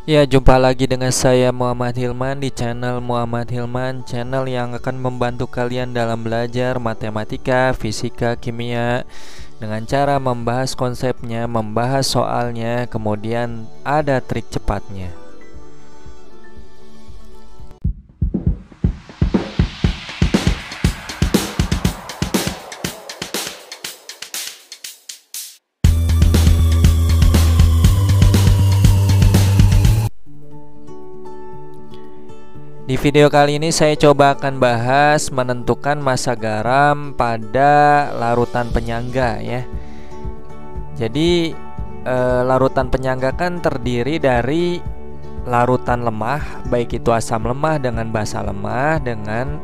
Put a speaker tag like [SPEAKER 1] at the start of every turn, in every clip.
[SPEAKER 1] Ya, jumpa lagi dengan saya Muhammad Hilman di channel Muhammad Hilman, channel yang akan membantu kalian dalam belajar matematika, fisika, kimia dengan cara membahas konsepnya, membahas soalnya, kemudian ada trik cepatnya. Di video kali ini saya coba akan bahas menentukan massa garam pada larutan penyangga ya. Jadi larutan penyangga kan terdiri dari larutan lemah, baik itu asam lemah dengan basa lemah dengan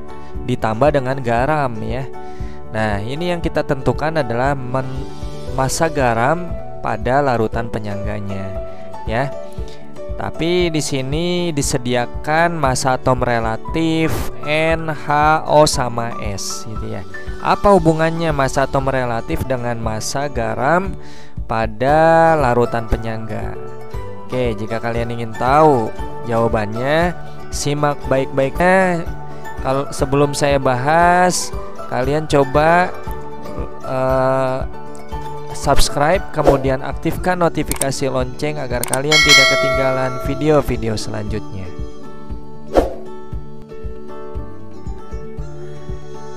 [SPEAKER 1] ditambah dengan garam ya. Nah, ini yang kita tentukan adalah massa garam pada larutan penyangganya ya. Tapi di sini disediakan massa atom relatif NaO sama S gitu ya. Apa hubungannya massa atom relatif dengan massa garam pada larutan penyangga? Oke, jika kalian ingin tahu jawabannya, simak baik-baiknya. Kalau sebelum saya bahas, kalian coba subscribe, kemudian aktifkan notifikasi lonceng agar kalian tidak ketinggalan video-video selanjutnya.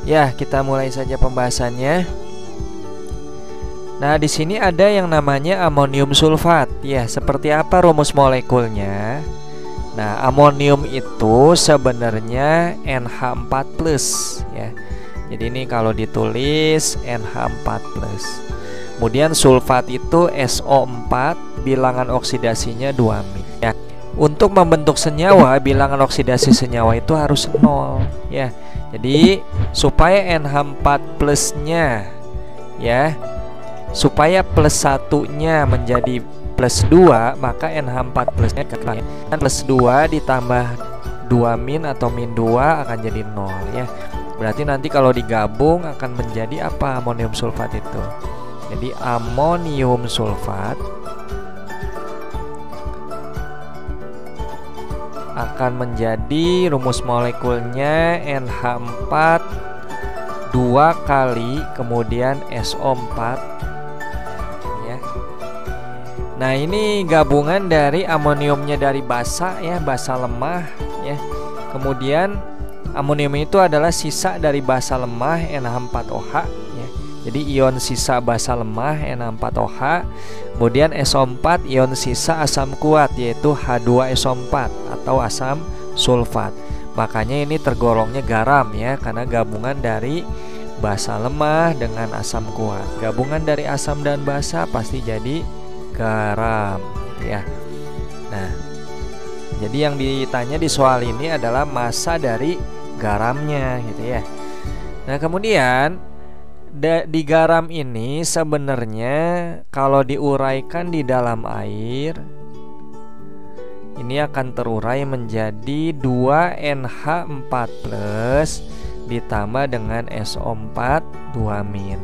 [SPEAKER 1] Ya, kita mulai saja pembahasannya. Nah, di sini ada yang namanya amonium sulfat. Ya, seperti apa rumus molekulnya? Nah, amonium itu sebenarnya NH4+ ya. Jadi ini kalau ditulis NH4+. Kemudian sulfat itu SO4, bilangan oksidasinya 2-min ya. Untuk membentuk senyawa, bilangan oksidasi senyawa itu harus 0 ya. Jadi supaya NH4+-nya ya, supaya +1-nya menjadi +2, maka NH4+-nya kan +2 ditambah 2- atau -2 akan jadi 0 ya. Berarti nanti kalau digabung akan menjadi apa amonium sulfat itu? Jadi amonium sulfat akan menjadi rumus molekulnya NH4 2 kali kemudian SO4 ya. Nah, ini gabungan dari amoniumnya dari basa ya, basa lemah ya. Kemudian amonium itu adalah sisa dari basa lemah NH4OH ya. Jadi ion sisa basa lemah NH4OH. Kemudian SO4 ion sisa asam kuat yaitu H2SO4 atau asam sulfat. Makanya ini tergolongnya garam ya, karena gabungan dari basa lemah dengan asam kuat. Gabungan dari asam dan basa pasti jadi garam ya. Nah, jadi yang ditanya di soal ini adalah massa dari garamnya gitu ya. Nah, kemudian di garam ini sebenarnya kalau diuraikan di dalam air ini akan terurai menjadi 2NH4+ ditambah dengan SO4 2-min.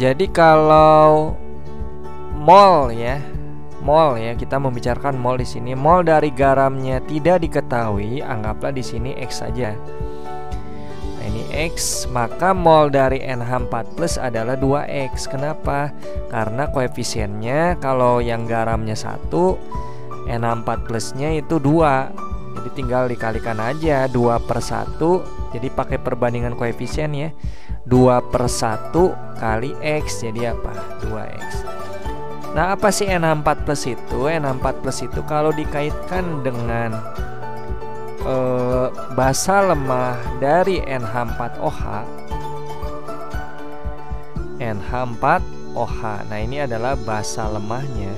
[SPEAKER 1] Jadi kalau mol ya, kita membicarakan mol di sini. Mol dari garamnya tidak diketahui, anggaplah di sini X saja. Ini X, maka mol dari NH4+ adalah 2X. Kenapa? Karena koefisiennya kalau yang garamnya 1, NH4+-nya itu 2. Jadi tinggal dikalikan aja 2/1. Jadi pakai perbandingan koefisien ya, 2/1 kali X. Jadi apa? 2X. Nah, apa sih NH4+ itu? NH4+ itu kalau dikaitkan dengan basa lemah dari NH4OH. Nah, ini adalah basa lemahnya.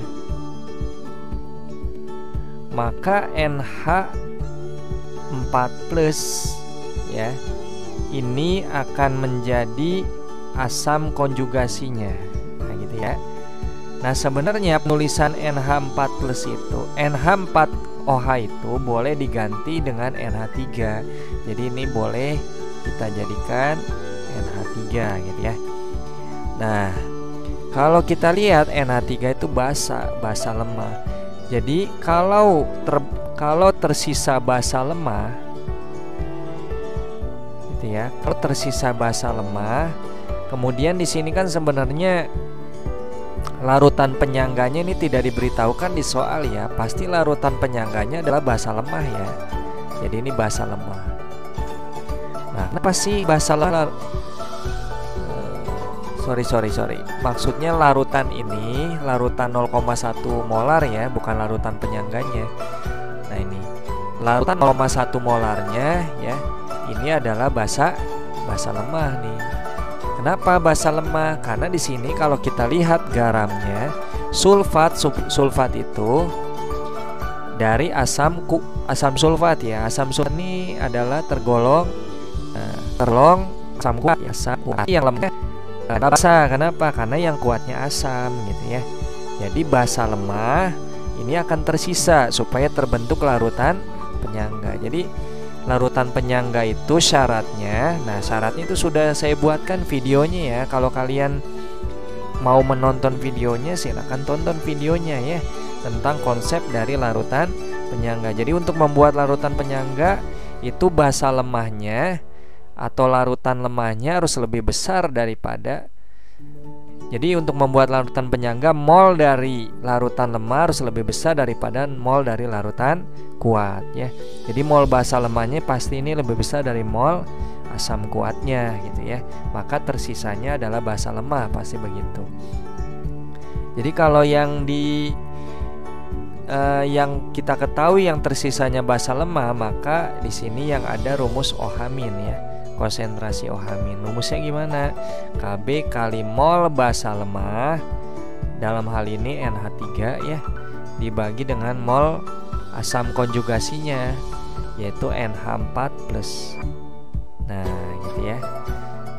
[SPEAKER 1] Maka NH4+ ya, ini akan menjadi asam konjugasinya. Nah, gitu ya. Nah, sebenarnya penulisan NH4+ itu NH4OH itu boleh diganti dengan NH3. Jadi ini boleh kita jadikan NH3 gitu ya. Nah, kalau kita lihat NH3 itu basa lemah. Jadi kalau tersisa basa lemah, gitu ya. Kalau tersisa basa lemah, kemudian di sini kan sebenarnya larutan penyangganya ini tidak diberitahukan di soal ya. Pasti larutan penyangganya adalah basa lemah ya. Jadi ini basa lemah. Nah, kenapa sih basa lemah? Sorry. Maksudnya larutan ini larutan 0,1 molar ya, bukan larutan penyangganya. Nah, ini larutan 0,1 molarnya ya. Ini adalah basa lemah nih. Kenapa basa lemah? Karena di sini kalau kita lihat garamnya, sulfat itu dari asam sulfat ya. Asam sulfat ini adalah tergolong asam kuat ya, asam kuat yang lemah. Basa, kenapa? Karena yang kuatnya asam gitu ya. Jadi basa lemah ini akan tersisa supaya terbentuk larutan penyangga. Jadi larutan penyangga itu syaratnya, nah syaratnya itu sudah saya buatkan videonya ya. Kalau kalian mau menonton videonya silahkan tonton videonya ya, tentang konsep dari larutan penyangga. Jadi untuk membuat larutan penyangga itu basa lemahnya atau larutan lemahnya harus lebih besar daripada. Jadi untuk membuat larutan penyangga, mol dari larutan lemah harus lebih besar daripada mol dari larutan kuat ya. Jadi mol basa lemahnya pasti ini lebih besar dari mol asam kuatnya gitu ya. Maka tersisanya adalah basa lemah, pasti begitu. Jadi kalau yang yang kita ketahui yang tersisanya basa lemah, maka di sini yang ada rumus OH- ya. Konsentrasi OH-. Rumusnya gimana? Kb kali mol basa lemah, dalam hal ini NH3 ya, dibagi dengan mol asam konjugasinya, yaitu NH4+. Nah gitu ya.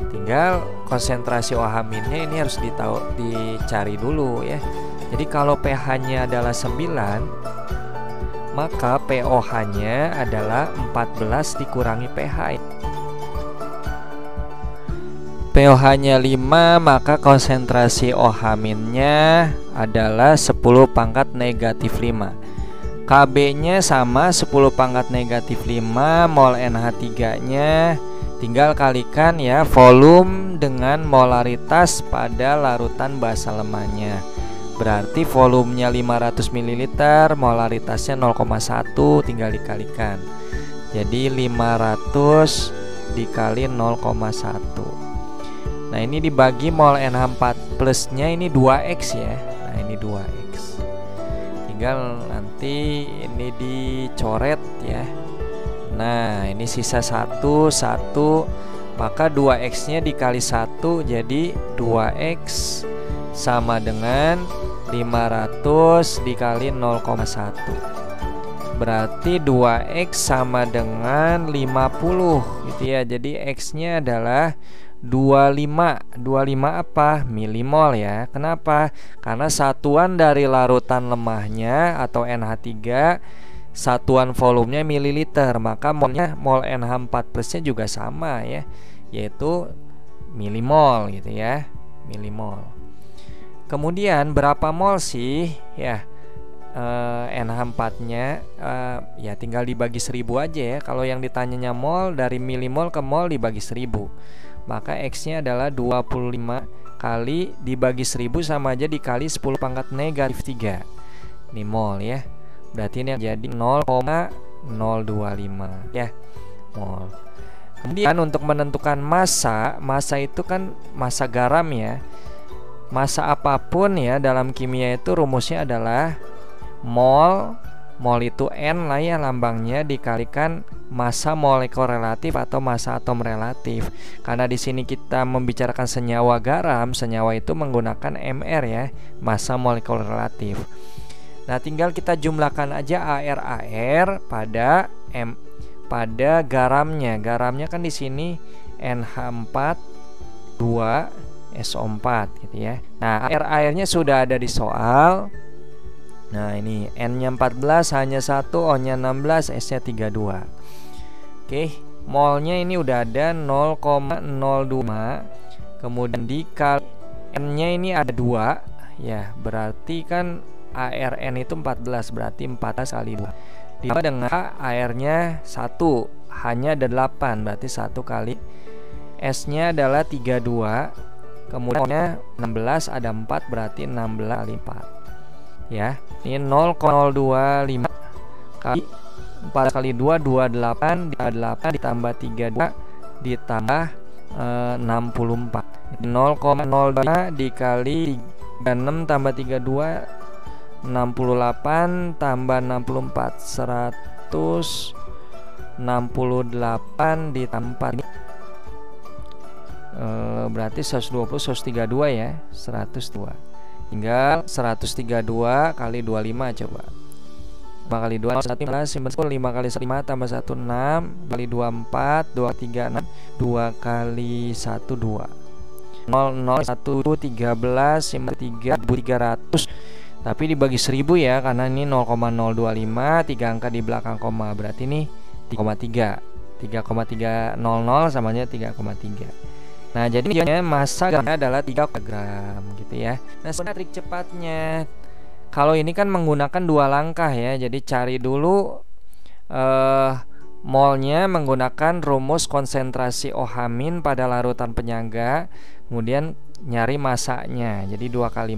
[SPEAKER 1] Tinggal konsentrasi OH-nya ini harus dicari dulu ya. Jadi kalau pH-nya adalah 9, maka pOH-nya adalah 14 dikurangi pH. pOH-nya 5, maka konsentrasi OH-nya adalah 10⁻⁵. Kb-nya sama 10⁻⁵ mol NH3-nya, tinggal kalikan ya volume dengan molaritas pada larutan basa lemahnya. Berarti volumenya 500 ml, molaritasnya 0,1, tinggal dikalikan. Jadi 500 dikali 0,1. Nah ini dibagi mol NH4+ nya ini 2X ya. Nah ini 2X. Tinggal nanti ini dicoret ya. Nah ini sisa 1, maka 2X nya dikali 1 jadi 2X sama dengan 500 dikali 0,1. Berarti 2X sama dengan 50 gitu ya. Jadi X nya adalah 25 apa? Milimol ya. Kenapa? Karena satuan dari larutan lemahnya atau NH3, satuan volumenya mililiter, maka mol NH4+ nya juga sama ya, yaitu milimol gitu ya, milimol. Kemudian berapa mol sih ya NH4 nya ya tinggal dibagi 1000 aja ya. Kalau yang ditanyanya mol, dari milimol ke mol dibagi 1000, maka X nya adalah 25 kali dibagi 1000 sama aja dikali 10⁻⁻3. Ini mol ya. Berarti ini jadi 0,025 ya, mol. Kemudian untuk menentukan massa itu kan massa garam ya. Massa apapun ya dalam kimia itu rumusnya adalah mol itu N lah ya lambangnya, dikalikan massa molekul relatif atau massa atom relatif. Karena di sini kita membicarakan senyawa garam, senyawa itu menggunakan Mr ya, massa molekul relatif. Nah, tinggal kita jumlahkan aja AR pada garamnya. Garamnya kan di sini NH4 2SO4 gitu ya. Nah, AR-nya sudah ada di soal. Nah ini N-nya 14, H-nya 1, O-nya 16, S-nya 32. Oke, molnya ini udah ada 0,025. Kemudian dikali N-nya ini ada 2 ya, berarti kan ARN itu 14, berarti 14 kali 2 ditambah dengan AR-nya 1, hanya ada 8, berarti 1 kali S-nya adalah 32, kemudian 16 ada 4, berarti 16 kali 4 ya. Ini 0,025 kali 4 kali 2 28 ditambah 32 ditambah 64. 0,02 dikali 36 tambah 32 68 tambah 64 168 ditambah ini berarti 120 132 ya, 102. Tinggal 132 kali 25 coba. 5 kali 2 11 5 kali 5 tambah 1 6 kali 2 4 2 3 6 2 kali 1 2 0 0 1 13 300 tapi dibagi 1000 ya, karena ini 0,025 3 angka di belakang koma, berarti ini 3,300 samanya 3,3. Nah jadi massa gamnya adalah 3 gram gitu ya. Nah sebenarnya trik cepatnya kalau ini kan menggunakan 2 langkah ya. Jadi cari dulu molnya menggunakan rumus konsentrasi OH- pada larutan penyangga, kemudian nyari masanya. Jadi dua kali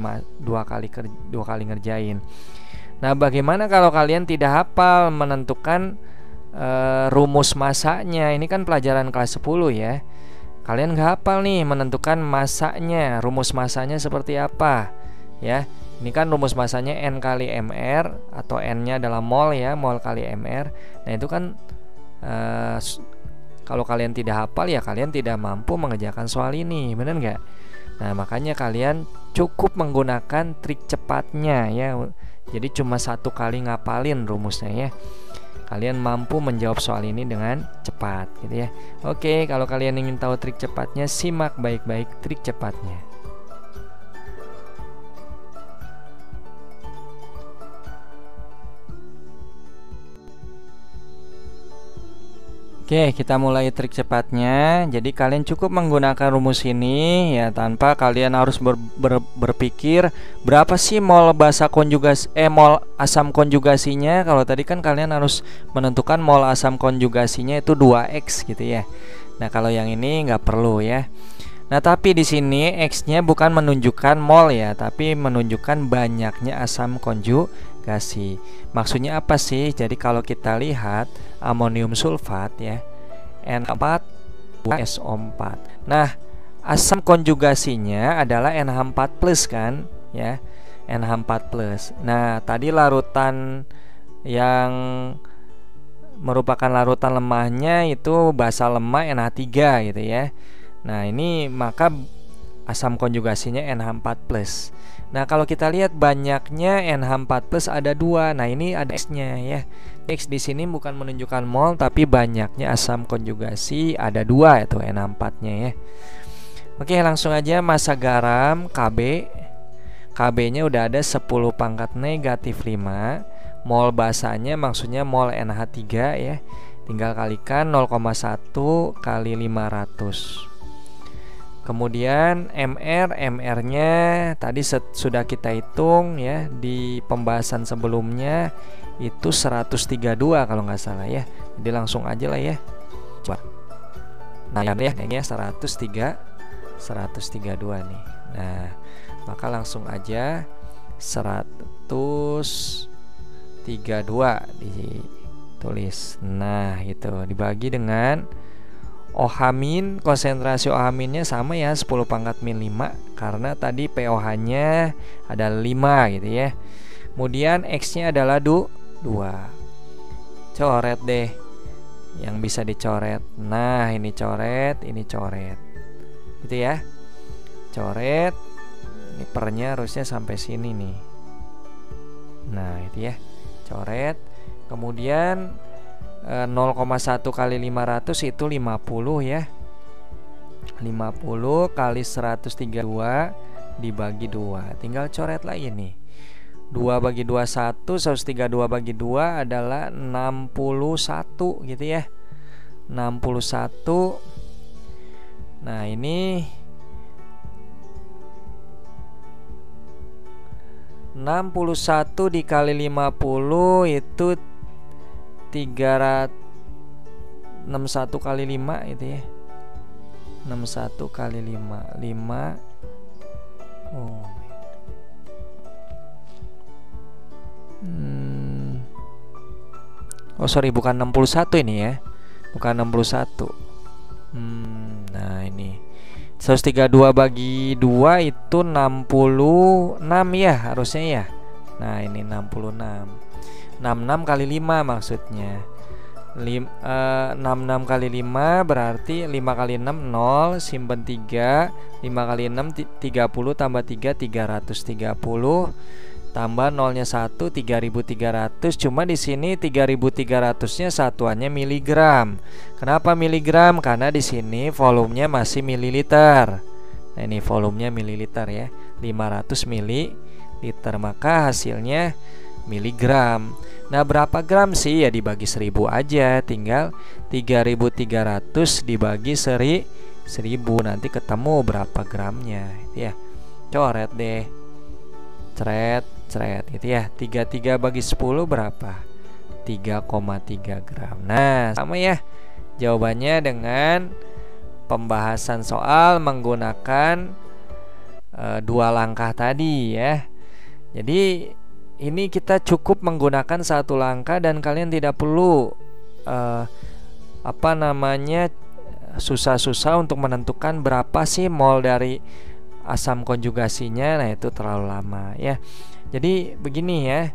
[SPEAKER 1] ngerjain. Nah, bagaimana kalau kalian tidak hafal menentukan rumus masanya? Ini kan pelajaran kelas 10 ya. Kalian nggak hafal nih menentukan masanya, rumus masanya seperti apa ya. Ini kan rumus masanya N kali MR, atau N-nya adalah mol ya, mol kali MR. Nah itu kan kalau kalian tidak hafal ya kalian tidak mampu mengerjakan soal ini, benar nggak? Nah makanya kalian cukup menggunakan trik cepatnya ya. Jadi cuma 1 kali ngapalin rumusnya ya, kalian mampu menjawab soal ini dengan cepat gitu ya. Oke, kalau kalian ingin tahu trik cepatnya, simak baik-baik trik cepatnya. Oke, kita mulai trik cepatnya. Jadi kalian cukup menggunakan rumus ini ya, tanpa kalian harus berpikir berapa sih mol basa konjugasi mol asam konjugasinya. Kalau tadi kan kalian harus menentukan mol asam konjugasinya itu 2X gitu ya. Nah, kalau yang ini nggak perlu ya. Nah, tapi di sini X-nya bukan menunjukkan mol ya, tapi menunjukkan banyaknya asam konjugasi. Maksudnya apa sih? Jadi kalau kita lihat amonium sulfat ya, N4 SO4. Nah, asam konjugasinya adalah NH4+ kan ya, NH4+. Nah, tadi larutan yang merupakan larutan lemahnya itu basa lemah NH3 gitu ya. Nah, ini maka asam konjugasinya NH4+. Nah, kalau kita lihat banyaknya NH4+ ada 2. Nah, ini ada X-nya ya. X di sini bukan menunjukkan mol, tapi banyaknya asam konjugasi ada 2 itu NH4-nya ya. Oke, langsung aja massa garam Kb. Kb-nya udah ada 10⁻⁻5. Mol basanya maksudnya mol NH3 ya. Tinggal kalikan 0,1 kali 500. Kemudian MR-nya tadi sudah kita hitung ya di pembahasan sebelumnya, itu 132 kalau nggak salah ya. Jadi langsung aja lah ya. Coba. Nah ya kayaknya 132 nih. Nah, maka langsung aja 132 ditulis. Nah, gitu. Dibagi dengan OH-, konsentrasi OH-nya sama ya, 10⁻⁵, karena tadi pOH-nya ada 5 gitu ya. Kemudian X-nya adalah 2. Coret deh yang bisa dicoret. Nah, ini coret, ini coret. Gitu ya. Coret. Ini pernya harusnya sampai sini nih. Nah, itu ya. Coret. Kemudian 0,1 kali 500 itu 50 ya. 50 kali 132 dibagi 2. Tinggal coret lagi nih. 2 bagi 2 1, 132 bagi 2 adalah 61 gitu ya. 61. Nah, ini 0,1 61 dikali 50 itu 361 kali 5 itu ya. 61 kali 5. Oh sorry, bukan 61 ini ya. Bukan 61. Nah ini 132 bagi 2 itu 66 ya harusnya ya. Nah ini 66 kali 5 maksudnya 66 kali 5 berarti 5 kali 6 0, simpen 3, 5 kali 6 30 tambah 3 330 tambah nolnya 1 3300. Cuma di sini 3300-nya satuannya miligram. Kenapa miligram? Karena di sini volumenya masih mililiter. Nah, ini volumenya mililiter ya. 500 mililiter, maka hasilnya miligram. Nah, berapa gram sih? Ya dibagi 1000 aja. Tinggal 3300 dibagi 1000. Nanti ketemu berapa gramnya ya. Coret deh. Cret gitu ya. 33 bagi 10 berapa? 3,3 gram. Nah, sama ya jawabannya dengan pembahasan soal menggunakan 2 langkah tadi ya. Jadi ini kita cukup menggunakan 1 langkah dan kalian tidak perlu susah-susah untuk menentukan berapa sih mol dari asam konjugasinya. Nah, itu terlalu lama ya. Jadi begini ya,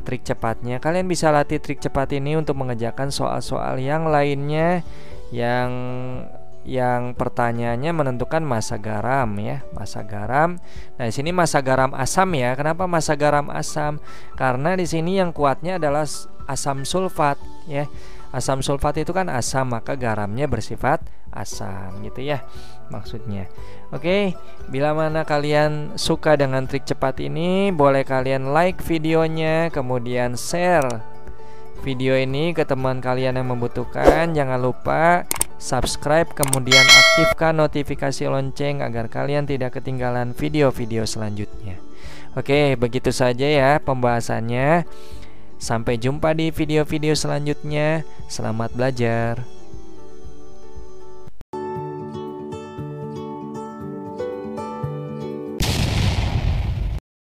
[SPEAKER 1] trik cepatnya. Kalian bisa latih trik cepat ini untuk mengerjakan soal-soal yang lainnya yang pertanyaannya menentukan massa garam ya, massa garam. Nah, di sini massa garam asam ya. Kenapa massa garam asam? Karena di sini yang kuatnya adalah asam sulfat ya. Asam sulfat itu kan asam, maka garamnya bersifat asam gitu ya maksudnya. Oke, bila mana kalian suka dengan trik cepat ini, boleh kalian like videonya, kemudian share video ini ke teman kalian yang membutuhkan. Jangan lupa subscribe, kemudian aktifkan notifikasi lonceng agar kalian tidak ketinggalan video-video selanjutnya. Oke, begitu saja ya pembahasannya. Sampai jumpa di video-video selanjutnya. Selamat belajar.